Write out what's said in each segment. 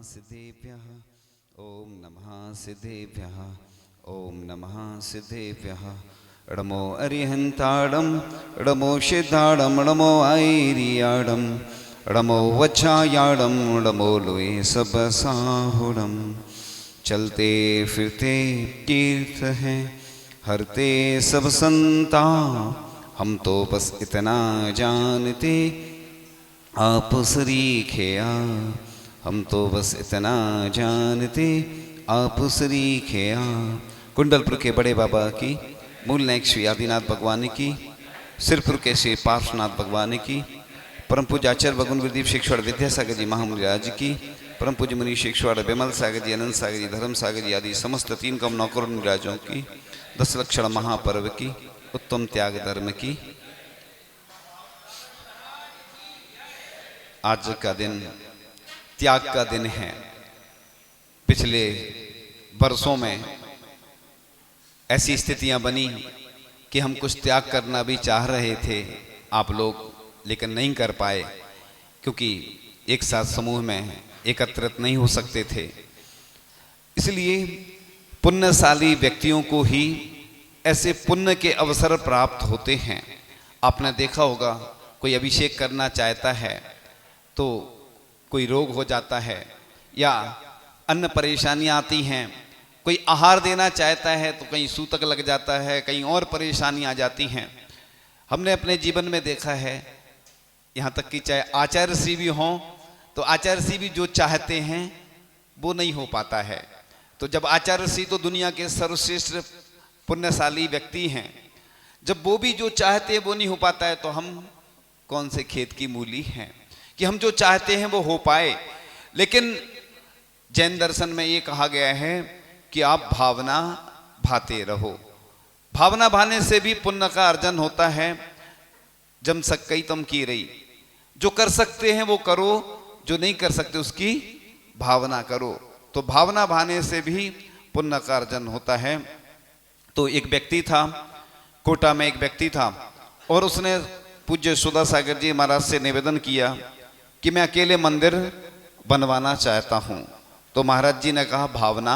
सिद्धेभ्यः ओम नमः सिद्धेभ्यः ओम नमः सिद्धेभ्यः णमो अरिहन्ताडं णमो सिद्धाडं णमो ऐरियाडं णमो वच्छायाडं णमो लोए सब साहुडं। चलते फिरते तीर्थ हैं हरते सब संता, हम तो बस इतना जानते आप सरीखे हम तो बस इतना जानते आप सरीखे। कुंडलपुर के बड़े बाबा की, मूल नायक श्री आदिनाथ भगवान की, सिरपुर के श्री पार्श्वनाथ भगवान की, परम पूज्य आचार्य भगवान गुरुदेव शिक्षवाड़ विद्यासागर जी महामुनिराज की, परम पूज्य मुनि शिक्षवाड़ विमल सागर जी, अनंत सागर जी, धर्म सागर जी आदि समस्त तीन कम नौकरों मुनिराजों की, 10 लक्षण महापर्व की, उत्तम त्याग धर्म की। आज का दिन त्याग का दिन है। पिछले वर्षों में ऐसी स्थितियां बनी कि हम कुछ त्याग करना भी चाह रहे थे आप लोग, लेकिन नहीं कर पाए क्योंकि एक साथ समूह में एकत्रित नहीं हो सकते थे। इसलिए पुण्यशाली व्यक्तियों को ही ऐसे पुण्य के अवसर प्राप्त होते हैं। आपने देखा होगा, कोई अभिषेक करना चाहता है तो कोई रोग हो जाता है या अन्य परेशानियां आती हैं, कोई आहार देना चाहता है तो कहीं सूतक लग जाता है, कहीं और परेशानियां आ जाती हैं। हमने अपने जीवन में देखा है, यहाँ तक कि चाहे आचार्य श्री भी हों तो आचार्य श्री भी जो चाहते हैं वो नहीं हो पाता है। तो जब आचार्य श्री तो दुनिया के सर्वश्रेष्ठ पुण्यशाली व्यक्ति हैं, जब वो भी जो चाहते हैं वो नहीं हो पाता है तो हम कौन से खेत की मूली हैं कि हम जो चाहते हैं वो हो पाए। लेकिन जैन दर्शन में ये कहा गया है कि आप भावना भाते रहो। भावना भाने से भी पुण्य का अर्जन होता है। जम सकई तम की रही, जो कर सकते हैं वो करो, जो नहीं कर सकते उसकी भावना करो। तो भावना भाने से भी पुण्य का अर्जन होता है। तो एक व्यक्ति था, कोटा में एक व्यक्ति था और उसने पूज्य सुधा सागर जी महाराज से निवेदन किया कि मैं अकेले मंदिर बनवाना चाहता हूं। तो महाराज जी ने कहा भावना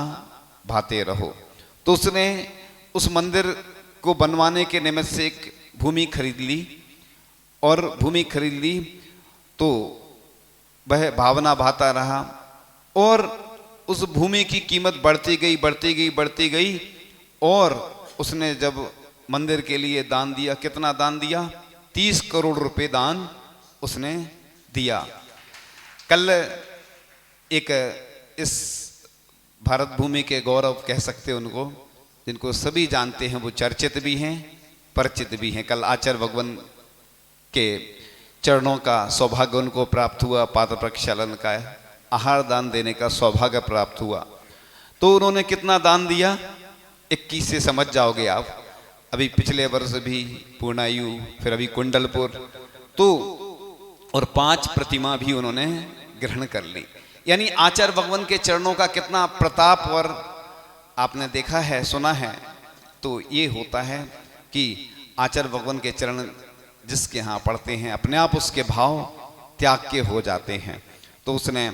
भाते रहो। तो उसने उस मंदिर को बनवाने के निमित्त से एक भूमि खरीद ली और भूमि खरीद ली तो वह भावना भाता रहा और उस भूमि की कीमत बढ़ती गई बढ़ती गई बढ़ती गई और उसने जब मंदिर के लिए दान दिया, कितना दान दिया? 30 करोड़ रुपए दान उसने दिया। कल एक इस भारत भूमि के गौरव कह सकते हैं उनको, जिनको सभी जानते हैं, वो चर्चित भी हैं परिचित भी हैं। कल आचार्य भगवान के चरणों का सौभाग्य उनको प्राप्त हुआ, पात्र प्रक्षालन का आहार दान देने का सौभाग्य प्राप्त हुआ। तो उन्होंने कितना दान दिया? 21 से समझ जाओगे आप। अभी पिछले वर्ष भी पूर्णायु, फिर अभी कुंडलपुर, तो और 5 प्रतिमा भी उन्होंने ग्रहण कर ली। यानी आचार्य भगवान के चरणों का कितना प्रताप और आपने देखा है, सुना है। तो ये होता है कि आचार्य भगवान के चरण जिसके यहाँ पढ़ते हैं अपने आप उसके भाव त्याग के हो जाते हैं। तो उसने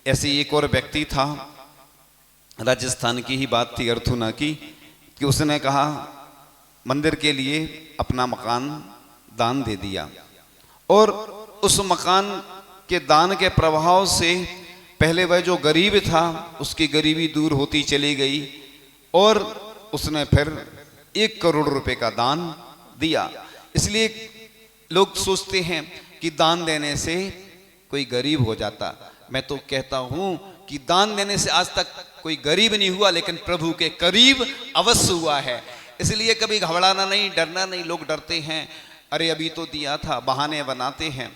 ऐसे एक और व्यक्ति था, राजस्थान की ही बात थी, अर्थुना की, कि उसने कहा मंदिर के लिए अपना मकान दान दे दिया और उस मकान के दान के प्रभाव से पहले वह जो गरीब था उसकी गरीबी दूर होती चली गई और उसने फिर 1 करोड़ रुपए का दान दिया। इसलिए लोग सोचते हैं कि दान देने से कोई गरीब हो जाता। मैं तो कहता हूं कि दान देने से आज तक कोई गरीब नहीं हुआ, लेकिन प्रभु के करीब अवश्य हुआ है। इसलिए कभी घबराना नहीं, डरना नहीं। लोग डरते हैं, अरे अभी तो दिया था, बहाने बनाते हैं।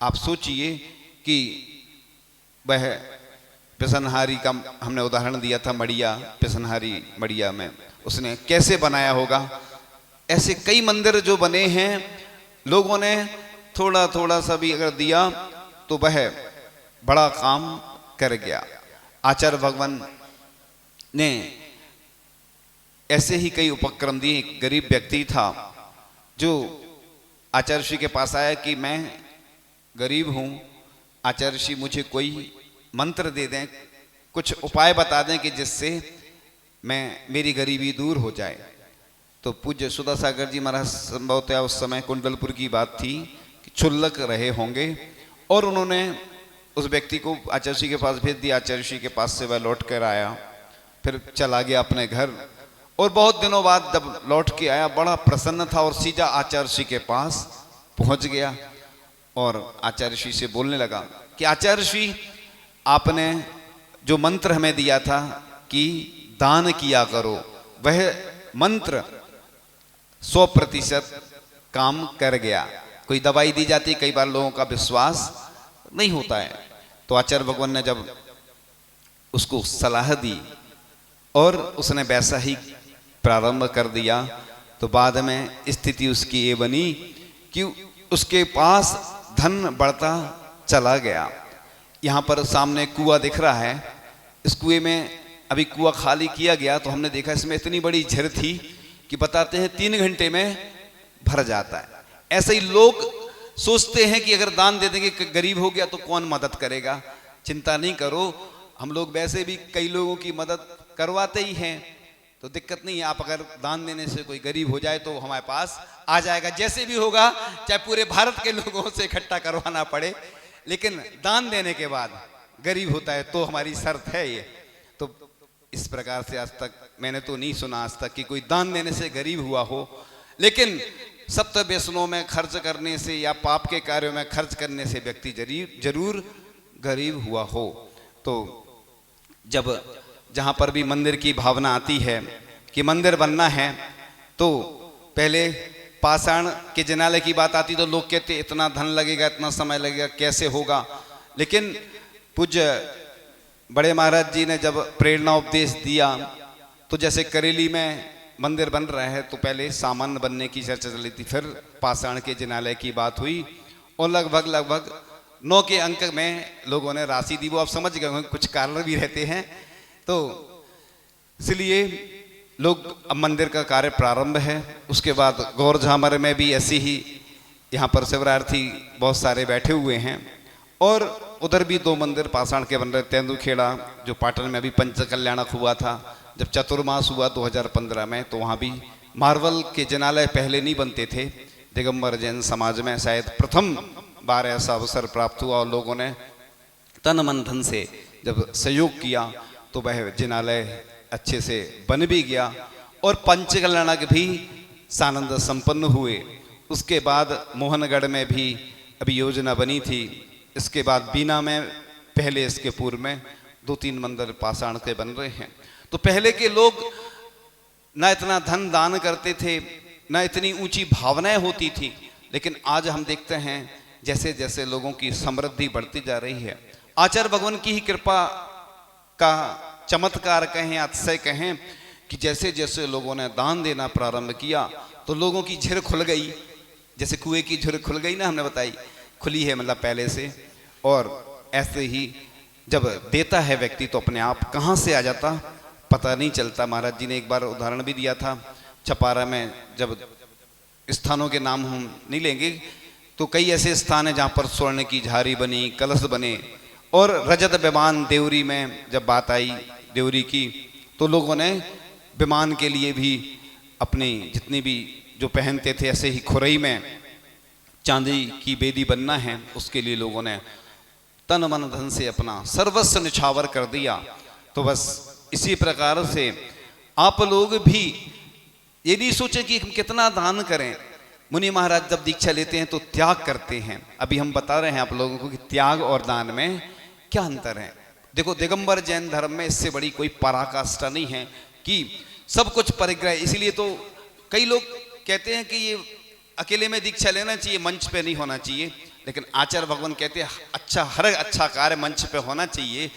आप सोचिए कि वह पिसनहारी का हमने उदाहरण दिया था, मड़िया, पिसनहारी मड़िया में उसने कैसे बनाया होगा। ऐसे कई मंदिर जो बने हैं, लोगों ने थोड़ा थोड़ा सा भी अगर दिया तो वह बड़ा काम कर गया। आचार्य भगवान ने ऐसे ही कई उपक्रम दिए। एक गरीब व्यक्ति था जो आचार्य श्री के पास आया कि मैं गरीब हूँ, आचार्य श्री मुझे कोई मंत्र दे दें, कुछ उपाय बता दें कि जिससे मेरी गरीबी दूर हो जाए। तो पूज्य सुधा सागर जी महाराज संभवतः उस समय कुंडलपुर की बात थी कि क्षुल्लक रहे होंगे, और उन्होंने उस व्यक्ति को आचार्य जी के पास भेज दिया। आचार्य जी के पास से वह लौट कर आया, फिर चला गया अपने घर, और बहुत दिनों बाद जब लौट के आया बड़ा प्रसन्न था और सीधा आचार्य जी के पास पहुंच गया और आचार्य जी से बोलने लगा कि आचार्य जी, आपने जो मंत्र हमें दिया था कि दान किया करो, वह मंत्र 100% काम कर गया। कोई दवाई दी जाती, कई बार लोगों का विश्वास नहीं होता है, तो आचार्य भगवान ने जब उसको सलाह दी और उसने वैसा ही प्रारंभ कर दिया, तो बाद में स्थिति उसकी ये बनी कि उसके पास धन बढ़ता चला गया। यहाँ पर सामने कुआं दिख रहा है, इस कुएं में अभी कुआं खाली किया गया, तो हमने देखा इसमें इतनी बड़ी झील थी कि बताते हैं 3 घंटे में भर जाता है। ऐसे ही लोग सोचते हैं कि अगर दान दे देंगे, गरीब हो गया तो कौन मदद करेगा, चिंता नहीं करो, हम लोग वैसे भी कई लोगों की मदद करवाते ही हैं, तो दिक्कत नहीं है। आप अगर दान देने से कोई गरीब हो जाए तो हमारे पास आ जाएगा, जैसे भी होगा, चाहे पूरे भारत के लोगों से इकट्ठा करवाना पड़े, लेकिन दान देने के बाद गरीब होता है तो हमारी शर्त है ये। तो इस प्रकार से आज तक मैंने तो नहीं सुना आज तक कि कोई दान देने से गरीब हुआ हो, लेकिन सप्त व्यसनों में खर्च करने से या पाप के कार्यों में खर्च करने से व्यक्ति जरूर गरीब हुआ हो। तो जब जहाँ पर भी मंदिर की भावना आती है कि मंदिर बनना है, तो पहले पाषाण के जिनालय की बात आती तो लोग कहते इतना धन लगेगा, इतना समय लगेगा, कैसे होगा। लेकिन पूज्य बड़े महाराज जी ने जब प्रेरणा उपदेश दिया, तो जैसे करेली में मंदिर बन रहा है तो पहले सामान्य बनने की चर्चा चली थी, फिर पाषाण के जिनालय की बात हुई, और लगभग 9 के अंक में लोगों ने राशि दी। वो आप समझ गए होंगे, कुछ कारण भी रहते हैं, तो इसलिए लोग अब मंदिर का कार्य प्रारंभ है। उसके बाद गौर झामर में भी ऐसी ही, यहाँ पर शिवरार्थी बहुत सारे बैठे हुए हैं, और उधर भी 2 मंदिर पाषाण के बन रहे। तेंदुखेड़ा जो पाटन में अभी पंचकल्याणक हुआ था, जब चतुर्मास हुआ 2015 में, तो वहाँ भी मार्बल के जिनालय पहले नहीं बनते थे। दिगंबर जैन समाज में शायद प्रथम बार ऐसा अवसर प्राप्त हुआ, और लोगों ने तन मन धन से जब सहयोग किया तो वह जिनालय अच्छे से बन भी गया, और पंचकल्याणक भी सानंद संपन्न हुए। उसके बाद मोहनगढ़ में भी अभी योजना बनी थी। इसके बाद बीना में पहले, इसके पूर्व में 2-3 मंदिर पाषाण के बन रहे हैं। तो पहले के लोग ना इतना धन दान करते थे, ना इतनी ऊंची भावनाएं होती थी, लेकिन आज हम देखते हैं जैसे जैसे लोगों की समृद्धि बढ़ती जा रही है, आचार्य भगवान की ही कृपा का चमत्कार कहें, अतिशय कहें, कि जैसे जैसे लोगों ने दान देना प्रारंभ किया तो लोगों की झिर खुल गई। जैसे कुएं की झिर खुल गई ना, हमने बताई, खुली है मतलब पहले से। और ऐसे ही जब देता है व्यक्ति तो अपने आप कहाँ से आ जाता पता नहीं चलता। महाराज जी ने एक बार उदाहरण भी दिया था, छपारा में, जब स्थानों के नाम हम नहीं लेंगे, तो कई ऐसे स्थान हैं जहाँ पर स्वर्ण की झारी बनी, कलश बने, और रजत विमान देवरी में जब बात आई देवरी की, तो लोगों ने विमान के लिए भी अपनी जितनी भी जो पहनते थे, ऐसे ही खुरई में चांदी की बेदी बनना है, उसके लिए लोगों ने तन मन धन से अपना सर्वस्व निछावर कर दिया। तो बस इसी प्रकार से आप लोग भी ये नहीं सोचें कि हम कितना दान करें। मुनि महाराज जब दीक्षा लेते हैं तो त्याग करते हैं। अभी हम बता रहे हैं आप लोगों को कि त्याग और दान में क्या अंतर है। देखो, दिगंबर जैन धर्म में इससे बड़ी कोई पराकाष्ठा नहीं है कि सब कुछ परिग्रह। इसीलिए तो कई लोग कहते हैं कि ये अकेले में दीक्षा लेना चाहिए, मंच पे नहीं होना चाहिए, लेकिन आचार्य भगवान कहते हैं अच्छा, हर अच्छा कार्य मंच पे होना चाहिए।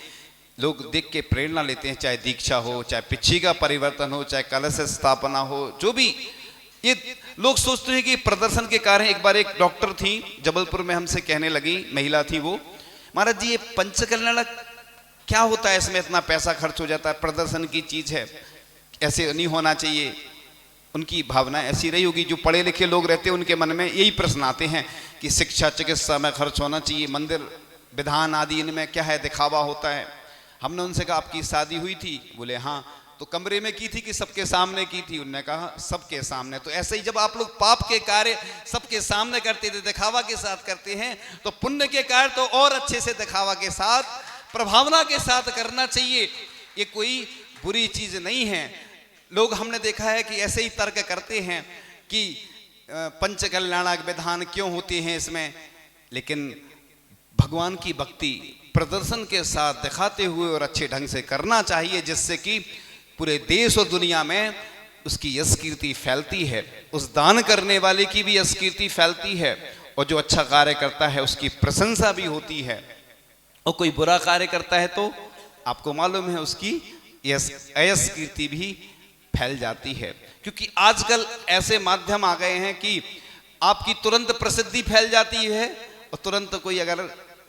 लोग देख के प्रेरणा लेते हैं, चाहे दीक्षा हो, चाहे पिछी का परिवर्तन हो, चाहे कलश स्थापना हो, जो भी। ये लोग सोचते हैं कि प्रदर्शन के कार्य। एक बार एक डॉक्टर थी जबलपुर में, हमसे कहने लगी, महिला थी वो, महाराज जी ये पंचकल्याणक क्या होता है, इसमें इतना पैसा खर्च हो जाता है, प्रदर्शन की चीज है, ऐसे नहीं होना चाहिए। उनकी भावना ऐसी रही होगी। जो पढ़े लिखे लोग रहते हैं उनके मन में यही प्रश्न आते हैं कि शिक्षा चिकित्सा में खर्च होना चाहिए, मंदिर विधान आदि इनमें क्या है, दिखावा होता है। हमने उनसे कहा आपकी शादी हुई थी? बोले हाँ। तो कमरे में की थी कि सबके सामने की थी? उन्होंने कहा सबके सामने। तो ऐसे ही जब आप लोग पाप के कार्य सबके सामने करते थे, दिखावा के साथ करते हैं, तो पुण्य के कार्य तो और अच्छे से दिखावा के साथ, प्रभावना के साथ करना चाहिए। ये कोई बुरी चीज नहीं है। लोग हमने देखा है कि ऐसे ही तर्क करते हैं कि पंच कल्याणक विधान क्यों होते हैं इसमें, लेकिन भगवान की भक्ति प्रदर्शन के साथ दिखाते हुए और अच्छे ढंग से करना चाहिए, जिससे कि पूरे देश और दुनिया में उसकी यश कीर्ति फैलती है, उस दान करने वाले की भी यश कीर्ति फैलती है, और जो अच्छा कार्य करता है उसकी प्रशंसा भी होती है। और कोई बुरा कार्य करता है तो आपको मालूम है उसकी यश कीर्ति भी फैल जाती है। क्योंकि आजकल ऐसे माध्यम आ गए हैं कि आपकी तुरंत प्रसिद्धि फैल जाती है, और तुरंत कोई अगर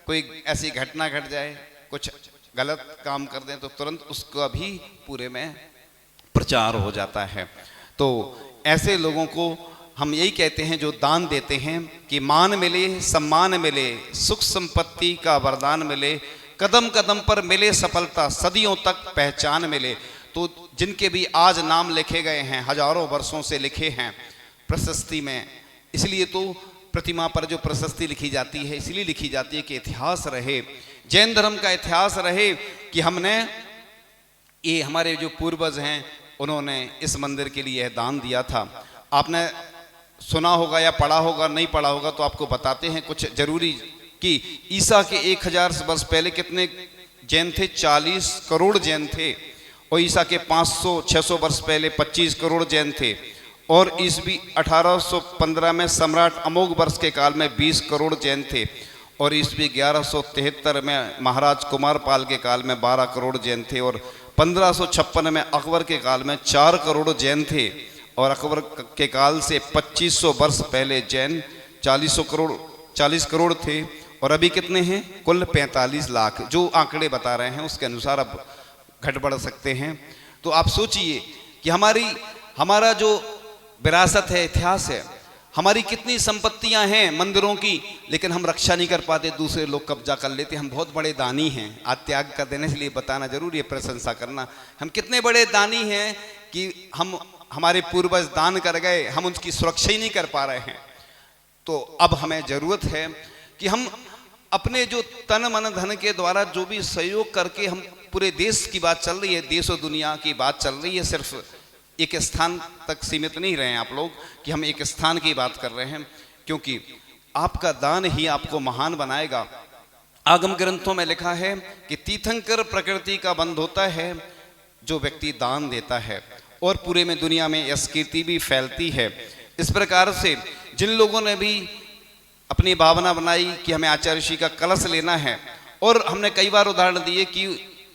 कोई ऐसी घटना घट जाए, कुछ गलत काम कर दें, तो तुरंत उसका भी पूरे में प्रचार हो जाता है। तो ऐसे लोगों को हम यही कहते हैं जो दान देते हैं कि मान मिले, सम्मान मिले, सुख संपत्ति का वरदान मिले, कदम कदम पर मिले सफलता, सदियों तक पहचान मिले। तो जिनके भी आज नाम लिखे गए हैं, हजारों वर्षों से लिखे हैं प्रशस्ति में, इसलिए तो प्रतिमा पर जो प्रशस्ति लिखी जाती है इसलिए लिखी जाती है कि इतिहास रहे, जैन धर्म का इतिहास रहे कि हमने, ये हमारे जो पूर्वज हैं उन्होंने इस मंदिर के लिए दान दिया था। आपने सुना होगा या पढ़ा होगा, नहीं पढ़ा होगा तो आपको बताते हैं कुछ जरूरी, कि ईसा के 1000 वर्ष पहले कितने जैन थे? 40 करोड़ जैन थे। और ईसा के 500-600 वर्ष पहले 25 करोड़ जैन थे। और ईस्वी 1815 में सम्राट अमोघ वर्ष के काल में 20 करोड़ जैन थे। और ईस्वी 1173 में महाराज कुमारपाल के काल में 12 करोड़ जैन थे। और 1556 में अकबर के काल में 4 करोड़ जैन थे। और अकबर के काल से 2500 वर्ष पहले जैन 40 करोड़ थे। और अभी कितने हैं? कुल 45 लाख। जो आंकड़े बता रहे हैं उसके अनुसार अब घट बढ़ सकते हैं। तो आप सोचिए कि हमारा जो विरासत है, इतिहास है, हमारी कितनी संपत्तियां हैं मंदिरों की, लेकिन हम रक्षा नहीं कर पाते, दूसरे लोग कब्जा कर लेते। हम बहुत बड़े दानी हैं। आज त्याग कर देने के लिए बताना जरूरी है, प्रशंसा करना। हम कितने बड़े दानी हैं कि हमारे पूर्वज दान कर गए, हम उनकी सुरक्षा ही नहीं कर पा रहे हैं। तो अब हमें जरूरत है कि हम अपने जो तन मन धन के द्वारा जो भी सहयोग करके, हम पूरे देश की बात चल रही है, देश और दुनिया की बात चल रही है, सिर्फ एक स्थान तक सीमित नहीं रहे आप लोग कि हम एक स्थान की बात कर रहे हैं, क्योंकि आपका दान ही आपको महान बनाएगा। आगम ग्रंथों में लिखा है कि तीर्थंकर प्रकृति का बंध होता है जो व्यक्ति दान देता है, और पूरे में दुनिया में यश कीर्ति भी फैलती है। इस प्रकार से जिन लोगों ने भी अपनी भावना बनाई कि हमें आचार्य ऋषि का कलश लेना है, और हमने कई बार उदाहरण दिए कि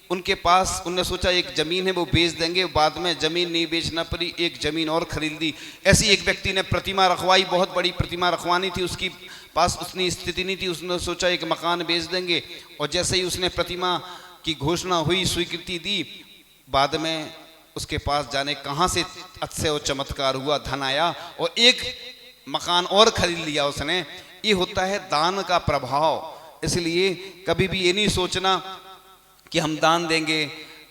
उनके पास, उनने सोचा एक जमीन है वो बेच देंगे, बाद में जमीन नहीं बेचना पड़ी, एक जमीन और खरीद ली। ऐसी एक व्यक्ति ने प्रतिमा रखवाई, बहुत बड़ी प्रतिमा रखवानी थी, उसकी पास उतनी स्थिति नहीं थी, उसने सोचा एक मकान बेच देंगे। और जैसे ही उसने प्रतिमा की घोषणा हुई, स्वीकृति दी, बाद में उसके पास जाने कहाँ से अच्छे और चमत्कार हुआ, धन आया और एक मकान और खरीद लिया उसने। ये होता है दान का प्रभाव। इसलिए कभी भी ये नहीं सोचना कि हम दान देंगे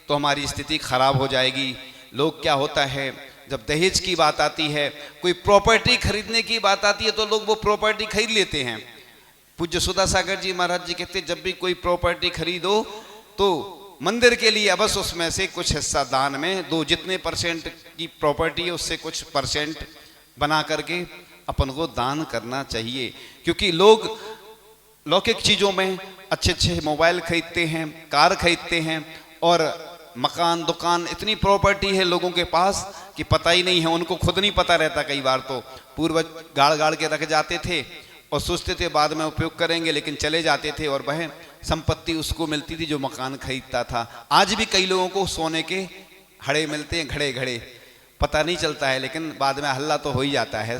तो हमारी स्थिति खराब हो जाएगी। लोग, क्या होता है, जब दहेज की बात आती है, कोई प्रॉपर्टी खरीदने की बात आती है, तो लोग वो प्रॉपर्टी खरीद लेते हैं। पूज्य सुधा सागर जी महाराज जी कहते, जब भी कोई प्रॉपर्टी खरीदो तो मंदिर के लिए अवश्य उसमें से कुछ हिस्सा दान में दो। जितने % की प्रॉपर्टी है उससे कुछ % बना करके अपन को दान करना चाहिए। क्योंकि लोग लौकिक चीज़ों में अच्छे मोबाइल खरीदते हैं, कार खरीदते हैं, और मकान, दुकान, इतनी प्रॉपर्टी है लोगों के पास कि पता ही नहीं है, उनको खुद नहीं पता रहता। कई बार तो पूर्वज गाड़ के रख जाते थे और सोचते थे बाद में उपयोग करेंगे, लेकिन चले जाते थे और वह संपत्ति उसको मिलती थी जो मकान खरीदता था। आज भी कई लोगों को सोने के हड़े मिलते हैं, घड़े, पता नहीं चलता है, लेकिन बाद में हल्ला तो हो ही जाता है,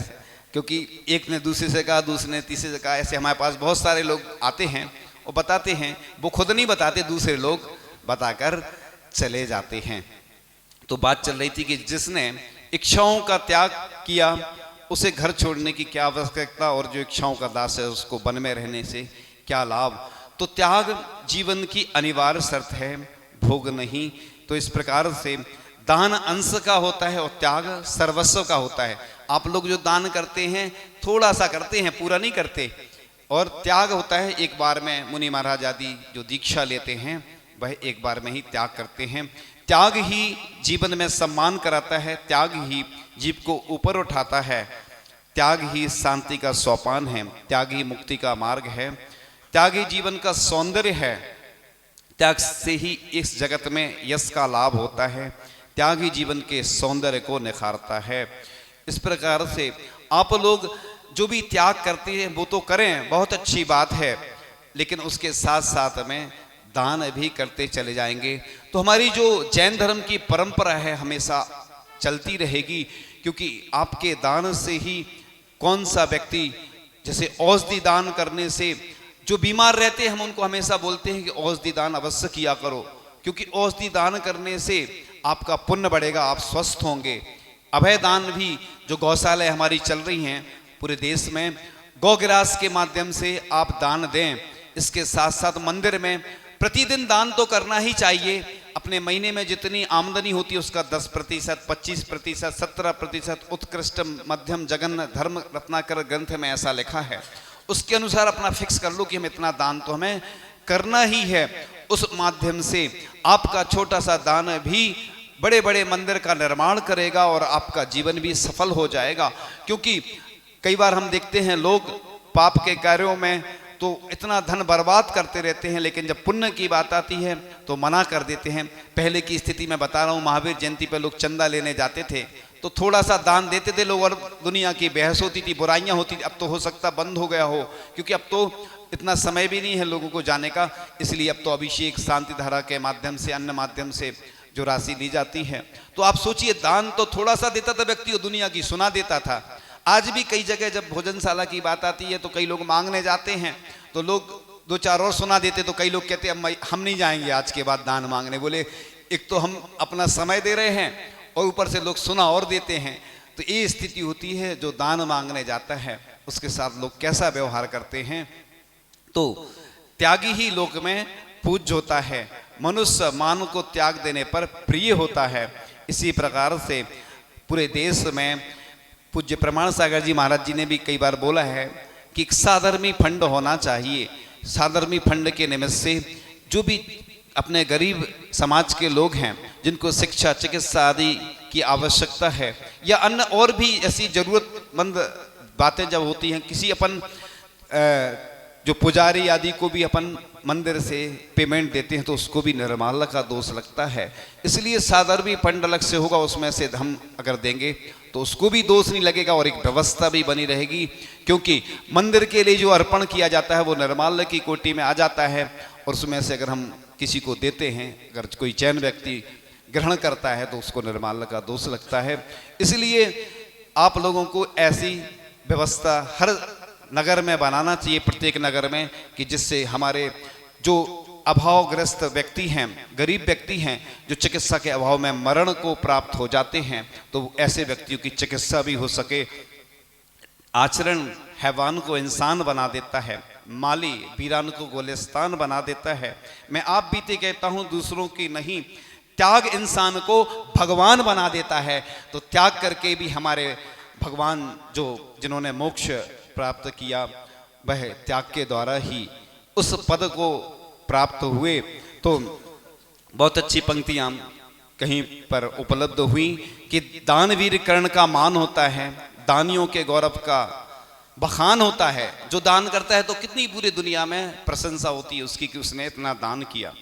क्योंकि एक ने दूसरे से कहा, दूसरे ने तीसरे से कहा। ऐसे हमारे पास बहुत सारे लोग आते हैं और बताते हैं, वो खुद नहीं बताते, दूसरे लोग बताकर चले जाते हैं। तो बात चल रही थी कि जिसने इच्छाओं का त्याग किया उसे घर छोड़ने की क्या आवश्यकता, और जो इच्छाओं का दास है उसको वन में रहने से क्या लाभ। तो त्याग जीवन की अनिवार्य शर्त है, भोग नहीं। तो इस प्रकार से दान अंश का होता है और त्याग सर्वस्व का होता है। आप लोग जो दान करते हैं थोड़ा सा करते हैं, पूरा नहीं करते। और त्याग होता है एक बार में। मुनि महाराज आदि जो दीक्षा लेते हैं वह एक बार में ही त्याग करते हैं। त्याग ही जीवन में सम्मान कराता है, त्याग ही जीव को ऊपर उठाता है, त्याग ही शांति का सोपान है, त्याग ही मुक्ति का मार्ग है, त्याग ही जीवन का सौंदर्य है। त्याग से ही इस जगत में यश का लाभ होता है, त्याग ही जीवन के सौंदर्य को निखारता है। इस प्रकार से आप लोग जो भी त्याग करते हैं वो तो करें, बहुत अच्छी बात है, लेकिन उसके साथ साथ में दान भी करते चले जाएंगे तो हमारी जो जैन धर्म की परंपरा है हमेशा चलती रहेगी। क्योंकि आपके दान से ही कौन सा व्यक्ति, जैसे औषधि दान करने से जो बीमार रहते हैं हम उनको हमेशा बोलते हैं कि औषधि दान अवश्य किया करो, क्योंकि औषधि दान करने से आपका पुण्य बढ़ेगा, आप स्वस्थ होंगे। अभय दान भी जो गौशालाएं हमारी चल रही हैं पूरे देश में, गौग्रास के माध्यम से आप दान दें। इसके साथ साथ मंदिर में प्रतिदिन दान तो करना ही चाहिए। अपने महीने में जितनी आमदनी होती है उसका 10%, 25%, 17% उत्कृष्ट मध्यम जगन धर्म रत्नाकर ग्रंथ में ऐसा लिखा है, उसके अनुसार अपना फिक्स कर लो कि हम इतना दान तो हमें करना ही है। उस माध्यम से आपका छोटा सा दान भी बड़े बड़े मंदिर का निर्माण करेगा और आपका जीवन भी सफल हो जाएगा। क्योंकि कई बार हम देखते हैं लोग पाप के कार्यों में तो इतना धन बर्बाद करते रहते हैं, लेकिन जब पुण्य की बात आती है तो मना कर देते हैं। पहले की स्थिति में बता रहा हूँ, महावीर जयंती पर लोग चंदा लेने जाते थे तो थोड़ा सा दान देते थे लोग और दुनिया की बहस होती थी, बुराइयां होती थी। अब तो हो सकता बंद हो गया हो, क्योंकि अब तो इतना समय भी नहीं है लोगों को जाने का, इसलिए अब तो अभिषेक शांति धारा के माध्यम से, अन्य माध्यम से जो राशि ली जाती है। तो आप सोचिए, दान तो थोड़ा सा देता था व्यक्ति, दुनिया की सुना देता था। आज भी कई जगह जब भोजनशाला की बात आती है तो कई लोग मांगने जाते हैं तो लोग दो चार और सुना देते, तो कई लोग कहते हैं हम नहीं जाएंगे आज के बाद दान मांगने। बोले एक तो हम अपना समय दे रहे हैं और ऊपर से लोग सुना और देते हैं। तो ये स्थिति होती है। जो दान मांगने जाता है उसके साथ लोग कैसा व्यवहार करते हैं। तो त्यागी ही लोक में पूज्य होता है, मनुष्य मान को त्याग देने पर प्रिय होता है। इसी प्रकार से पूरे देश में पूज्य प्रमाण सागर जी महाराज जी ने भी कई बार बोला है कि एक साधर्मी फंड होना चाहिए। साधर्मी फंड के निमित्त से जो भी अपने गरीब समाज के लोग हैं जिनको शिक्षा चिकित्सा आदि की आवश्यकता है या अन्य और भी ऐसी जरूरतमंद बातें जब होती हैं, किसी अपन जो पुजारी आदि को भी अपन मंदिर से पेमेंट देते हैं तो उसको भी निर्माल्य का दोष लगता है। इसलिए साधर्मी फंड अलग से होगा, उसमें से हम अगर देंगे तो उसको भी दोष नहीं लगेगा और एक व्यवस्था भी बनी रहेगी। क्योंकि मंदिर के लिए जो अर्पण किया जाता है वो निर्माल्य की कोटि में आ जाता है और उसमें से अगर हम किसी को देते हैं, अगर कोई चैन व्यक्ति ग्रहण करता है तो उसको निर्माल्य का दोष लगता है। इसलिए आप लोगों को ऐसी व्यवस्था हर नगर में बनाना चाहिए, प्रत्येक नगर में, कि जिससे हमारे जो अभावग्रस्त व्यक्ति हैं, गरीब व्यक्ति हैं, जो चिकित्सा के अभाव में मरण को प्राप्त हो जाते हैं, तो ऐसे व्यक्तियों की चिकित्सा भी हो सके। आचरण हैवान को इंसान बना देता है, माली वीरान को गोलिस्तान बना देता है। मैं आप बीते कहता हूं, दूसरों की नहीं। त्याग इंसान को भगवान बना देता है। तो त्याग करके भी हमारे भगवान जो जिन्होंने मोक्ष प्राप्त किया वह त्याग के द्वारा ही उस पद को प्राप्त हुए। तो बहुत अच्छी पंक्तियां कहीं पर उपलब्ध हुई कि दानवीर कर्ण का मान होता है, दानियों के गौरव का बखान होता है। जो दान करता है तो कितनी पूरी दुनिया में प्रशंसा होती है उसकी कि उसने इतना दान किया।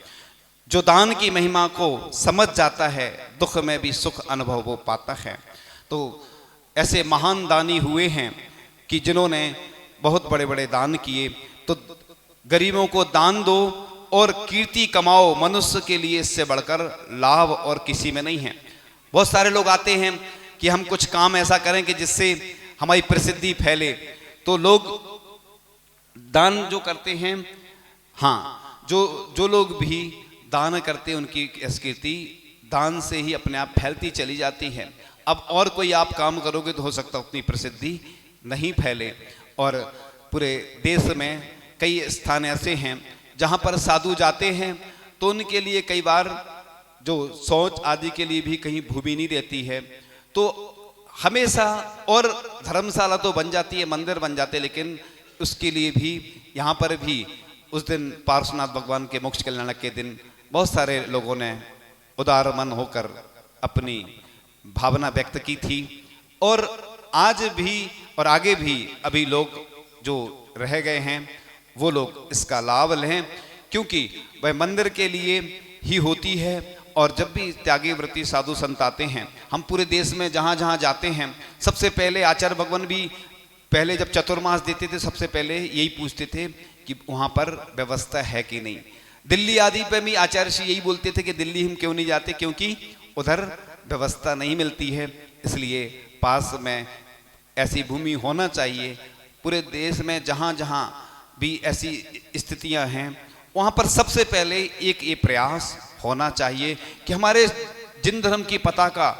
जो दान की महिमा को समझ जाता है दुख में भी सुख अनुभव वो पाता है। तो ऐसे महान दानी हुए हैं कि जिन्होंने बहुत बड़े बड़े दान किए। तो गरीबों को दान दो और कीर्ति कमाओ, मनुष्य के लिए इससे बढ़कर लाभ और किसी में नहीं है। बहुत सारे लोग आते हैं कि हम कुछ काम ऐसा करें कि जिससे हमारी प्रसिद्धि फैले। तो लोग दान जो करते हैं, हाँ, जो लोग भी दान करते हैं उनकी कीर्ति दान से ही अपने आप फैलती चली जाती है। अब और कोई आप काम करोगे तो हो सकता है उतनी प्रसिद्धि नहीं फैले। और पूरे देश में कई स्थान ऐसे हैं जहाँ पर साधु जाते हैं तो उनके लिए कई बार जो शौच आदि के लिए भी कहीं भूमि नहीं रहती है, तो हमेशा, और धर्मशाला तो बन जाती है, मंदिर बन जाते हैं, लेकिन उसके लिए भी यहाँ पर भी उस दिन पार्श्वनाथ भगवान के मोक्ष कल्याणक के दिन बहुत सारे लोगों ने उदार मन होकर अपनी भावना व्यक्त की थी। और आज भी और आगे भी अभी लोग जो रह गए हैं वो लोग इसका लाभ लें, क्योंकि वह मंदिर के लिए ही होती है। और जब भी त्यागी व्रती साधु संत आते हैं, हम पूरे देश में जहाँ जहाँ जाते हैं, सबसे पहले आचार्य भगवान भी पहले जब चतुर्मास देते थे सबसे पहले यही पूछते थे कि वहाँ पर व्यवस्था है कि नहीं। दिल्ली आदि पे भी आचार्य श्री यही बोलते थे कि दिल्ली हम क्यों नहीं जाते, क्योंकि उधर व्यवस्था नहीं मिलती है, इसलिए पास में ऐसी भूमि होना चाहिए। पूरे देश में जहाँ जहाँ भी ऐसी स्थितियाँ हैं वहाँ पर सबसे पहले एक ये प्रयास होना चाहिए कि हमारे जिन धर्म की पताका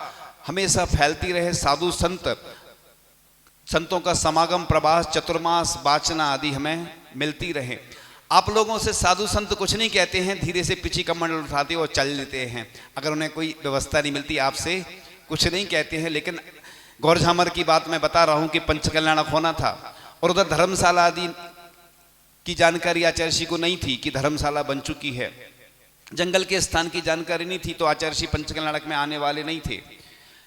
हमेशा फैलती रहे, साधु संतों का समागम, प्रवास, चतुर्मास, वाचना आदि हमें मिलती रहे। आप लोगों से साधु संत कुछ नहीं कहते हैं, धीरे से पीछे कमंडल उठाते और चल लेते हैं। अगर उन्हें कोई व्यवस्था नहीं मिलती आपसे कुछ नहीं कहते हैं। लेकिन गौर झामर की बात मैं बता रहा हूँ कि पंचकल्याणक होना था और उधर धर्मशाला आदि की जानकारी आचार्य श्री को नहीं थी कि धर्मशाला बन चुकी है, जंगल के स्थान की जानकारी नहीं थी, तो आचार्य श्री पंचकल्याणक में आने वाले नहीं थे।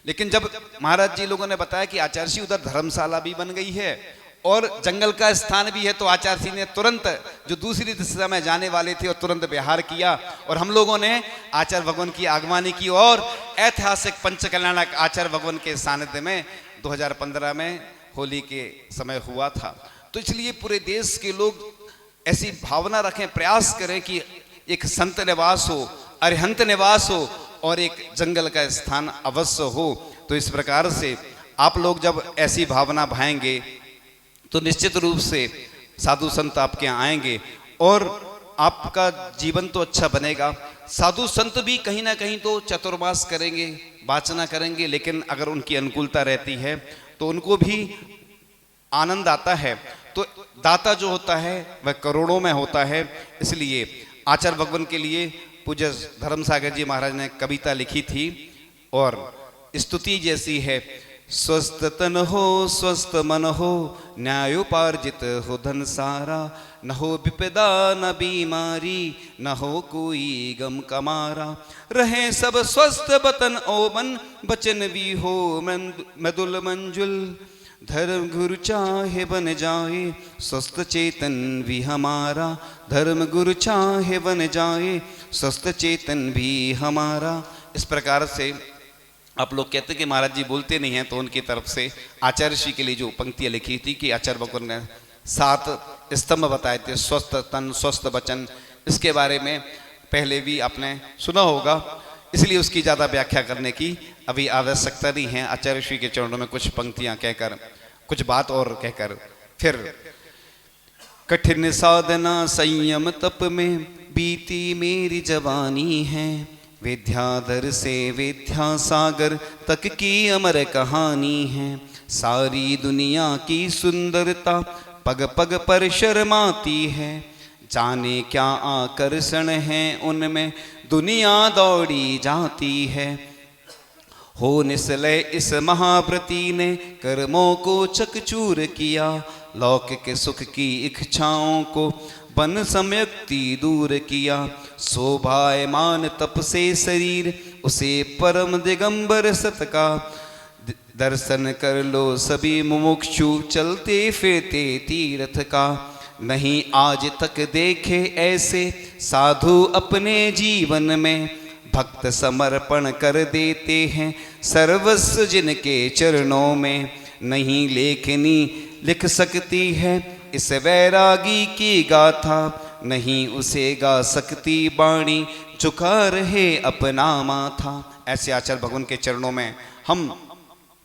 लेकिन जब महाराज जी लोगों ने बताया कि आचार्य श्री उधर धर्मशाला भी बन गई है और जंगल का स्थान भी है, तो आचार्य श्री ने तुरंत जो दूसरी दिशा में जाने वाले थे और तुरंत विहार किया और हम लोगों ने आचार्य भगवान की आगमनी की और ऐतिहासिक पंचकल्याणक आचार्य भगवान के सानिध्य में 2015 में होली के समय हुआ था। तो इसलिए पूरे देश के लोग ऐसी भावना रखें, प्रयास करें कि एक संत निवास हो, अरिहंत निवास हो और एक जंगल का स्थान अवश्य हो। तो इस प्रकार से आप लोग जब ऐसी भावना भाएंगे तो निश्चित रूप से साधु संत आपके यहाँ आएंगे और आपका जीवन तो अच्छा बनेगा। साधु संत भी कहीं ना कहीं तो चतुर्मास करेंगे, वाचना करेंगे, लेकिन अगर उनकी अनुकूलता रहती है तो उनको भी आनंद आता है। तो दाता जो होता है वह करोड़ों में होता है। इसलिए आचार्य भगवान के लिए पूज्य धर्मसागर जी महाराज ने कविता लिखी थी और स्तुति जैसी है। स्वस्थ तन हो, स्वस्थ मन हो, न्यायोपार्जित हो धन सारा, न हो विपदा न बीमारी, न हो कोई गम कमारा, रहे सब स्वस्थ बतन ओ मन, बचन भी हो मृदुल मंजुल, धर्म गुरु चाहे बन जाए स्वस्थ चेतन भी हमारा, धर्म गुरु चाहे बन जाए स्वस्थ चेतन भी हमारा। इस प्रकार से आप लोग कहते कि महाराज जी बोलते नहीं हैं, तो उनकी तरफ से आचार्य श्री के लिए जो पंक्तियाँ लिखी थी कि आचार्य भगवान ने 7 स्तंभ बताए थे, स्वस्थ तन स्वस्थ वचन, इसके बारे में पहले भी आपने सुना होगा, इसलिए उसकी ज़्यादा व्याख्या करने की अभी आवश्यकता नहीं है। आचार्य श्री के चरणों में कुछ पंक्तियाँ कहकर, कुछ बात और कहकर फिर कठिन साधना संयम तप में बीती मेरी जवानी है, विद्याधर से विद्या सागर तक की अमर कहानी है, सारी दुनिया की सुंदरता पग पग पर शर्माती है, जाने क्या आकर्षण है उनमें दुनिया दौड़ी जाती है, हो निसलय इस महाव्रती ने कर्मों को चकचूर किया, लौकिक सुख की इच्छाओं को बन सम्यक्ति दूर किया, शोभायमान तप से शरीर उसे परम दिगंबर सत का, दर्शन कर लो सभी मुमुक्षु चलते फिरते तीर्थ का, नहीं आज तक देखे ऐसे साधु अपने जीवन में, भक्त समर्पण कर देते हैं सर्वस्व जिनके चरणों में, नहीं लेखनी लिख सकती है इस वैरागी की गाथा, नहीं उसे गा सकती बाणी झुका रहे अपना माथा। ऐसे आचार्य भगवान के चरणों में हम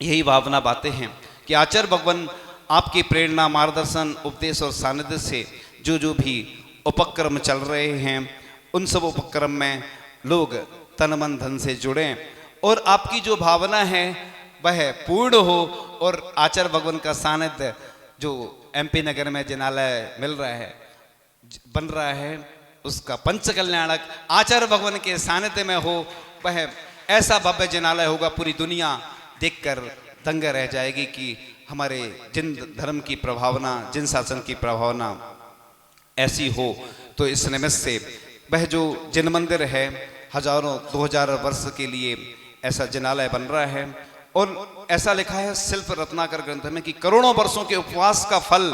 यही भावना बातें हैं कि आचार्य भगवान आपकी प्रेरणा, मार्गदर्शन, उपदेश और सानिध्य से जो भी उपक्रम चल रहे हैं उन सब उपक्रम में लोग तन मन धन से जुड़ें और आपकी जो भावना है वह पूर्ण हो और आचार्य भगवान का सानिध्य जो MP नगर में जिनालय मिल रहा है, बन रहा है, उसका पंच कल्याणक आचार्य भगवान के सानिध्य में हो, वह ऐसा भव्य जिनालय होगा, पूरी दुनिया देखकर दंग रह जाएगी कि हमारे जिन धर्म की प्रभावना, जिन शासन की प्रभावना ऐसी हो। तो इस निमित्त से वह जो जिन मंदिर है, हजारों 2000 वर्ष के लिए ऐसा जिनालय बन रहा है। और ऐसा लिखा है शिल्प रत्नाकर ग्रंथ में कि करोड़ों वर्षों के उपवास का फल,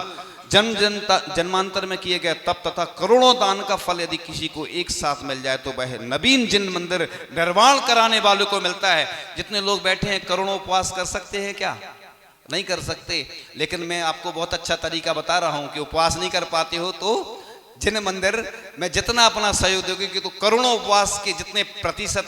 जन्मांतर में किए गए तप तथा करोड़ों दान का फल यदि किसी को एक साथ मिल जाए तो वह नवीन जिन मंदिर निर्माण कराने वालों को मिलता है। जितने लोग बैठे हैं करोड़ों उपवास कर सकते हैं क्या? नहीं कर सकते। लेकिन मैं आपको बहुत अच्छा तरीका बता रहा हूं कि उपवास नहीं कर पाते हो तो जिन मंदिर में जितना अपना सहयोग दोगे कि तो करोड़ों उपवास के जितने प्रतिशत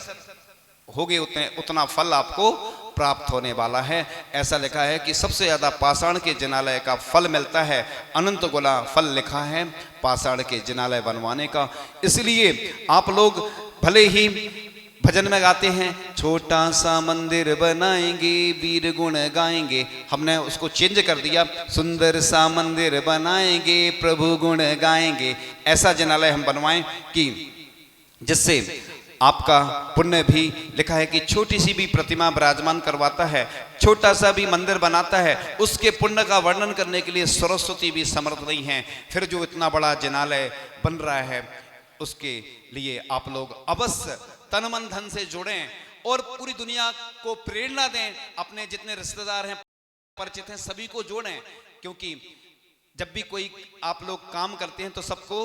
होगे उतना फल आपको प्राप्त होने वाला है। ऐसा लिखा है कि सबसे ज्यादा पाषाण के जिनालय का फल मिलता है, अनंत गुना फल लिखा है पाषाण के जिनालय बनवाने का। इसलिए आप लोग भले ही भजन में गाते हैं छोटा सा मंदिर बनाएंगे वीर गुण गाएंगे, हमने उसको चेंज कर दिया, सुंदर सा मंदिर बनाएंगे प्रभु गुण गाएंगे। ऐसा जिनालय हम बनवाएं कि जिससे आपका पुण्य भी लिखा है कि छोटी सी भी प्रतिमा विराजमान करवाता है, छोटा सा भी मंदिर बनाता है, उसके पुण्य का वर्णन करने के लिए सरस्वती भी समर्थ नहीं है। फिर जो इतना बड़ा जिनालय बन रहा है उसके लिए आप लोग अवश्य तन मन धन से जुड़ें और पूरी दुनिया को प्रेरणा दें। अपने जितने रिश्तेदार हैं, परिचित हैं, सभी को जोड़ें। क्योंकि जब भी कोई आप लोग काम करते हैं तो सबको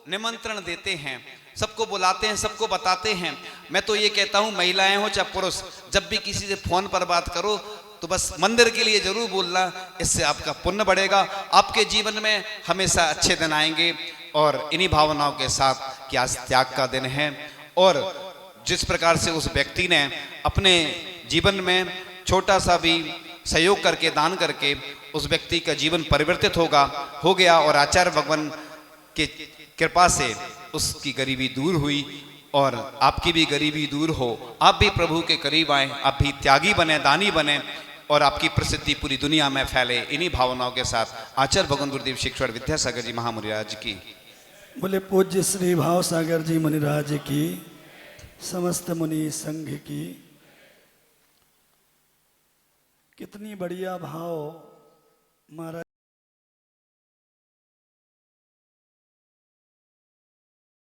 निमंत्रण देते हैं, सबको बुलाते हैं, सबको बताते हैं। मैं तो ये कहता हूं महिलाएं हो चाहे पुरुष, जब भी किसी से फोन पर बात करो तो बस मंदिर के लिए जरूर बोलना, इससे आपका पुण्य बढ़ेगा, आपके जीवन में हमेशा अच्छे दिन आएंगे। और इन्हीं भावनाओं के साथ कि आज त्याग का दिन है और जिस प्रकार से उस व्यक्ति ने अपने जीवन में छोटा सा भी सहयोग करके, दान करके उस व्यक्ति का जीवन परिवर्तित हो गया और आचार्य भगवान के कृपा से उसकी गरीबी दूर हुई और आपकी भी गरीबी दूर हो, आप भी प्रभु के करीब आए, आप भी त्यागी बने, दानी बने और आपकी प्रसिद्धि पूरी दुनिया में फैले। इन्हीं भावनाओं के साथ आचार्य भगवान गुरुदेव शिक्षण विद्यासागर जी महामुनिराज की बोले। पूज्य श्री भाव सागर जी मुनिराज की, समस्त मुनि संघ की। कितनी बढ़िया भाव महाराज।